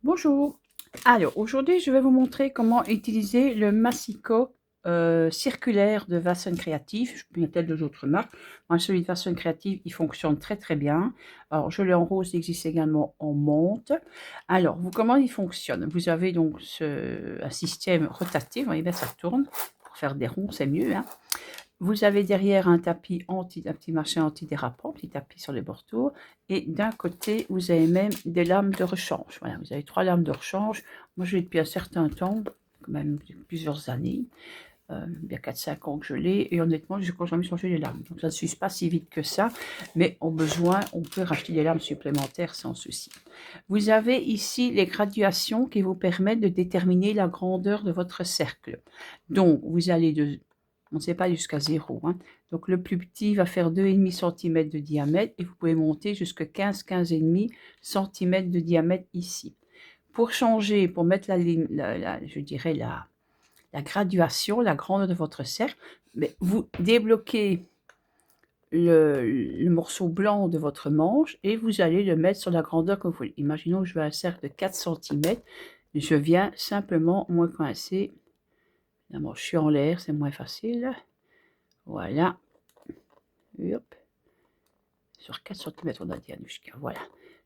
Bonjour. Alors, aujourd'hui, je vais vous montrer comment utiliser le massicot circulaire de Vasson Créatif. Il y a peut-être d'autres marques. Moi, celui de Vasson Créatif, il fonctionne très très bien. Alors, je l'ai en rose, il existe également en menthe. Alors, comment il fonctionne? Vous avez donc un système rotatif. Vous voyez bien, ça tourne. Pour faire des ronds, c'est mieux, hein. Vous avez derrière un tapis un petit machin antidérapant, petit tapis sur les bords, et d'un côté, vous avez même des lames de rechange. Voilà, vous avez 3 lames de rechange. Moi, je l'ai depuis un certain temps, quand même plusieurs années, bien 4-5 ans que je l'ai, et honnêtement, je n'ai jamais changé les lames. Donc, ça ne s'use pas si vite que ça, mais au besoin, on peut racheter des lames supplémentaires sans souci. Vous avez ici les graduations qui vous permettent de déterminer la grandeur de votre cercle. Donc, vous allez on ne sait pas jusqu'à 0. Hein. Donc, le plus petit va faire 2,5 cm de diamètre et vous pouvez monter jusqu'à 15-15,5 cm de diamètre ici. Pour changer, pour mettre je dirais la graduation, la grandeur de votre cercle, mais vous débloquez le morceau blanc de votre manche et vous allez le mettre sur la grandeur que vous voulez. Imaginons que je veux un cercle de 4 cm. Je viens simplement moins coincer. La manche, je suis en l'air, c'est moins facile. Voilà. Hop. Sur 4 cm, on a dit Anushka. Voilà.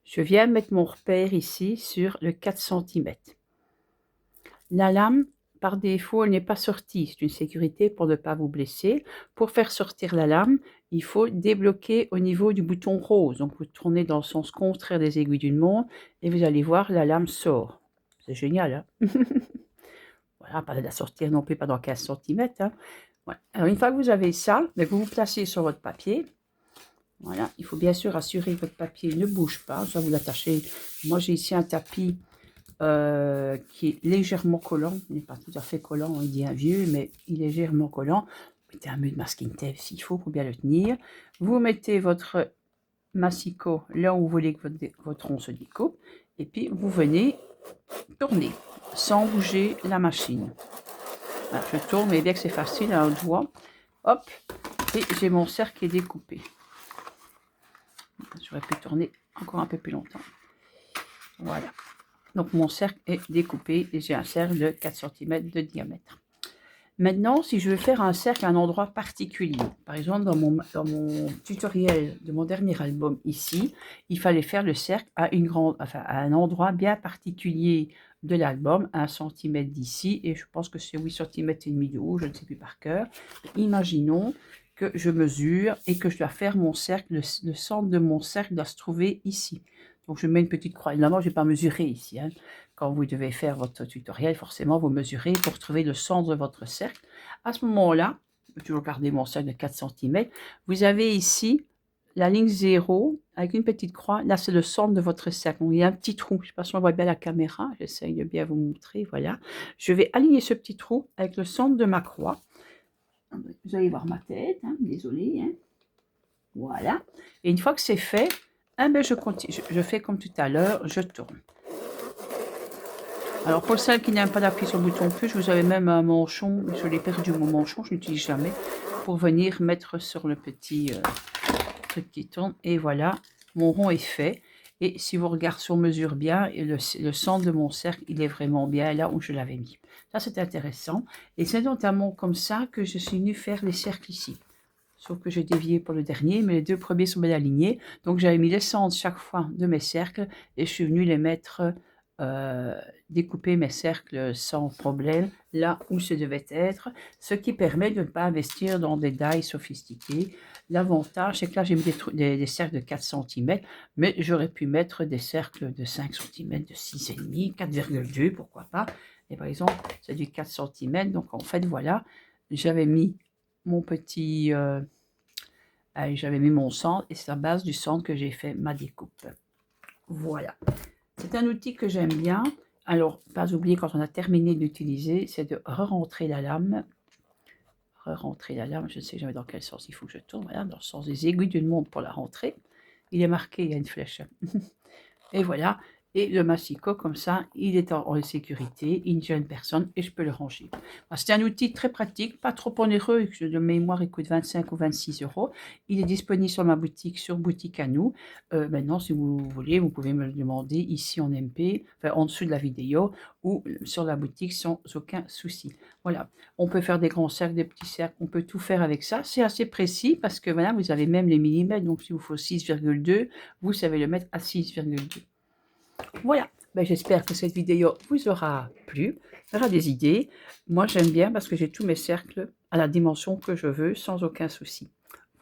Je viens mettre mon repère ici sur le 4 cm. La lame, par défaut, elle n'est pas sortie. C'est une sécurité pour ne pas vous blesser. Pour faire sortir la lame, il faut débloquer au niveau du bouton rose. Donc, vous tournez dans le sens contraire des aiguilles d'une montre et vous allez voir, la lame sort. C'est génial, hein. Voilà, pas de la sortir non plus, pas dans 15 cm. Hein. Voilà. Alors, une fois que vous avez ça, vous vous placez sur votre papier. Voilà, il faut bien sûr assurer que votre papier ne bouge pas. Ça, vous l'attachez. Moi, j'ai ici un tapis qui est légèrement collant. Il n'est pas tout à fait collant, il dit un vieux, mais il est légèrement collant. Vous mettez un peu de masking tape s'il faut pour bien le tenir. Vous mettez votre massicot là où vous voulez que votre rond se découpe. Et puis, vous venez tourner sans bouger la machine. Voilà, je tourne, mais bien que c'est facile à un doigt. Hop, et j'ai mon cercle qui est découpé. J'aurais pu tourner encore un peu plus longtemps. Voilà. Donc mon cercle est découpé et j'ai un cercle de 4 cm de diamètre. Maintenant, si je veux faire un cercle à un endroit particulier, par exemple dans mon tutoriel de mon dernier album ici, il fallait faire le cercle à, à un endroit bien particulier de l'album, 1 cm d'ici, et je pense que c'est 8 cm et demi de haut, je ne sais plus par cœur. Imaginons que je mesure et que je dois faire mon cercle, le centre de mon cercle doit se trouver ici. Donc je mets une petite croix. Évidemment, je n'ai pas mesuré ici. Hein. Quand vous devez faire votre tutoriel, forcément, vous mesurez pour trouver le centre de votre cercle. À ce moment-là, je vais toujours garder mon cercle de 4 cm. Vous avez ici la ligne 0 avec une petite croix. Là, c'est le centre de votre cercle. Donc, il y a un petit trou. Je ne sais pas si on voit bien la caméra. J'essaye de bien vous montrer. Voilà. Je vais aligner ce petit trou avec le centre de ma croix. Vous allez voir ma tête. Hein. Désolé. Hein. Voilà. Et une fois que c'est fait, je continue. Je fais comme tout à l'heure. Je tourne. Alors pour celles qui n'aiment pas d'appuyer sur le bouton plus, vous avez même un manchon, je l'ai perdu mon manchon, je n'utilise jamais, pour venir mettre sur le petit truc qui tourne. Et voilà, mon rond est fait. Et si vous regardez, si on mesure bien, le centre de mon cercle, il est vraiment bien là où je l'avais mis. Ça, c'est intéressant. Et c'est notamment comme ça que je suis venue faire les cercles ici. Sauf que j'ai dévié pour le dernier, mais les 2 premiers sont bien alignés. Donc j'avais mis les centres chaque fois de mes cercles et je suis venue les mettre, découper mes cercles sans problème là où ce devait être, ce qui permet de ne pas investir dans des die sophistiqués. L'avantage, c'est que là j'ai mis des cercles de 4 cm, mais j'aurais pu mettre des cercles de 5 cm, de 6,5, 4,2, pourquoi pas. Et par exemple, c'est du 4 cm, donc en fait voilà, j'avais mis mon petit... j'avais mis mon centre et c'est à base du centre que j'ai fait ma découpe. Voilà. C'est un outil que j'aime bien. Alors, pas oublier quand on a terminé d'utiliser, c'est de re-rentrer la lame. Re-rentrer la lame, je ne sais jamais dans quel sens il faut que je tourne. Voilà, dans le sens des aiguilles d'une montre pour la rentrer. Il est marqué, il y a une flèche. Et voilà. Et le massicot, comme ça, il est en sécurité, il ne gêne personne et je peux le ranger. C'est un outil très pratique, pas trop onéreux, de mémoire il coûte 25 ou 26 euros. Il est disponible sur ma boutique, sur Boutique à nous. Maintenant, si vous voulez, vous pouvez me le demander ici en MP, enfin, en dessous de la vidéo, ou sur la boutique sans aucun souci. Voilà, on peut faire des grands cercles, des petits cercles, on peut tout faire avec ça. C'est assez précis parce que voilà, vous avez même les millimètres, donc s'il vous faut 6,2, vous savez le mettre à 6,2. Voilà, ben, j'espère que cette vidéo vous aura plu, aura des idées. Moi, j'aime bien parce que j'ai tous mes cercles à la dimension que je veux sans aucun souci.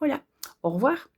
Voilà, au revoir.